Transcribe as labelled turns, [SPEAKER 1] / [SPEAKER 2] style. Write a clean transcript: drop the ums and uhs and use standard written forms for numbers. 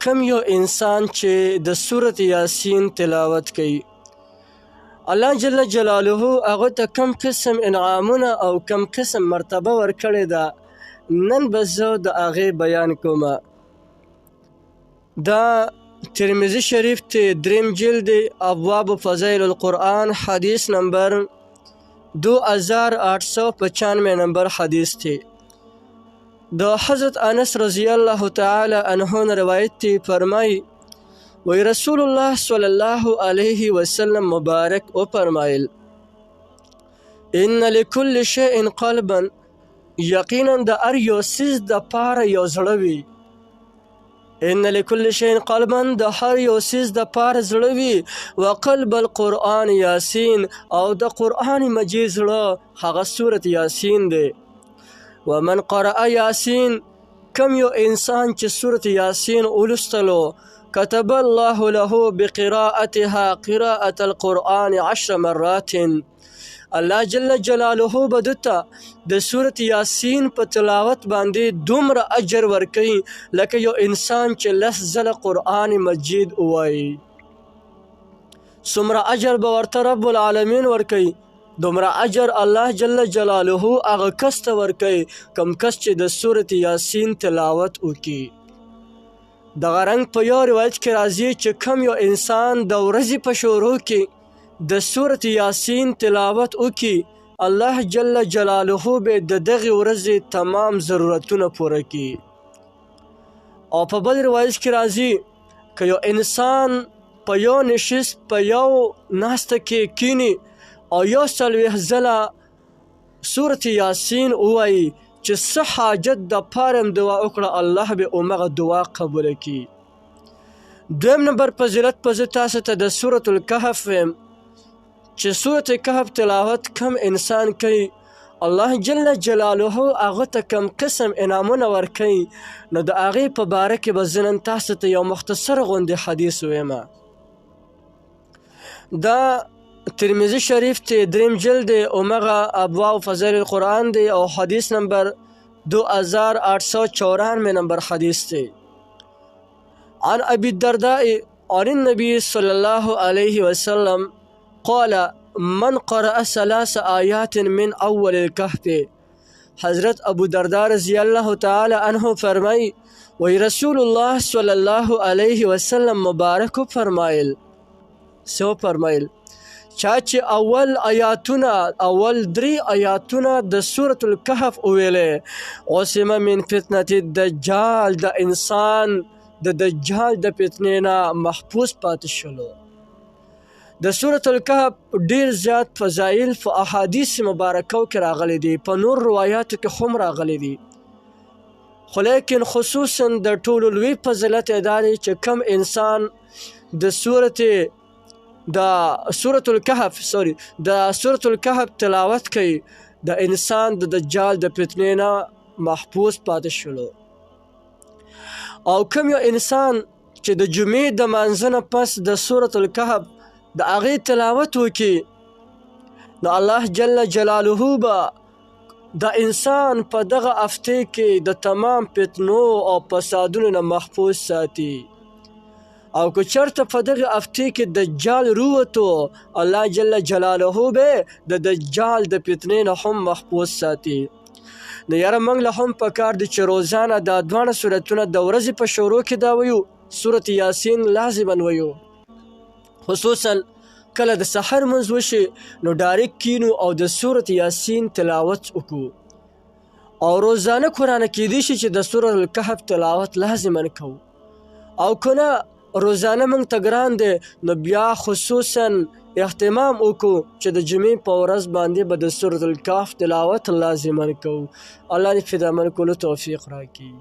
[SPEAKER 1] کم یو انسان چې د سورت یاسین تلاوت کوي الله جل جلاله هغه ته کم قسم انعامونه او کم قسم مرتبه ورکړې ده نن به زه د هغې بیان کوم دا ترمذی شریف ته دریم جلد ابواب فضائل القرآن حدیث نمبر 2895 نمبر حدیث थे د حضرت انس رضی الله تعالی عنہ روایت تی فرمائی وی رسول الله صلی الله علیه وسلم مبارک او فرمایل ان لكل شيء قلبا یقینا د ار یو سیز د پاره یو زړه وي ان لكل شيء قلبا د هر یو سیز د پاره زړه وي وقلب القرآن یاسین او د قرآن مجید زړه هغه سورت یاسین دی ومن قرأ یاسین کم یو انسان چې سورت یاسین ولستلو كتب الله له بقراءتها قراءة القرآن 10 مرات الله جل جلاله بدتا د سورت یاسین په تلاوت باندې دومره اجر ورکوي لکه یو انسان چې 10 ځله قرآن مجید ووایي څومره اجر به ورته رب العالمین ورکوي دومره اجر الله جل جلاله هغه کس ته ورکوي کوم کس چې د سورت یاسین تلاوت وکړي دغه رنګ په یو روایت کې راځي چې کم یو انسان د ورځې په شروع کې د سورت یاسین تلاوت وکړي الله جل جلاله به د دغه ورځې تمام ضرورتونه پوره کړي او په بل روایت کې راځي که یو انسان په یو نشست په یو ناسته کې کینی او یو 40 ځله سورت یاسین ووایي چې څه حاجت د پاره دعا وکړه الله به هغه دعا قبول کړي دویم نمبر فضیلت په تاسو ته د سورت الکهف چې سورت کهف تلاوت کم انسان کوي الله جل جلاله هغه ته کم قسم انعامونه ورکوي نو د هغې په باره کې به زه نن تاسو ته یو مختصر غوندې حدیث ویم دا ترمذی شریف ته دریم جلد اومغه ابواب فضائل القرآن دی او حدیث نمبر 2894 نمبر حدیث ته عن ابي الدرداء عن النبي صلى الله عليه وسلم قال من قرأ 3 آيات من اول الكهف حضرت ابو درداء رضی الله تعالی عنہ فرمای وی رسول الله صلی الله علیه وسلم مبارک فرمایل سو فرمایل چا چې اول آیاتونه اول 3 آیاتونه د سورة الکهف ویلې عصم من فتنة الدجال د انسان د دجال د فتنې نه محفوظ پاتې شلو د سورة الکهف ډیر زیات فضایل په احادیث مبارکو کې راغلي دي په نور روایاتو کې هم راغلي دي خو لیکن خصوصا د ټولو لوی فضیلت دا دی چې کم انسان د سورت الکهف تلاوت کوي د انسان د دجال د فتنې نه محفوظ پاتې شلو او کوم یو انسان چې د جمعې د مانځه نه پس د سورت الکهف د هغې تلاوت وکړي نو الله جل جلاله به د انسان په دغه هفته کې د تمام فتنو او فسادونو نه محفوظ ساتي او که چرته په دغه هفته کې دجال رووتو الله جل جلاله به د دجال د فتنې نه هم محفوظ ساتي نو یاره موږ له هم پکار دي چې روزانه دا دواړه سورتونه د ورځې په شروع کې دا ویو سورت یاسین لازما ویو خصوصا کله د سحر منځ وشي نو ډایرکټ کینو او د سورت یاسین تلاوت وکړو او روزانه قرآن کیدی شي چې د سورت الکهف تلاوت لازما کوو او کنه روزانه موږ ته ګران دی نو بیا خصوصا اهتمام وکړو چې د جمعې په ورځ باندې به د سورت الکهف تلاوت لازما کوو الله دې په دې عمل کولو توفیق راکړي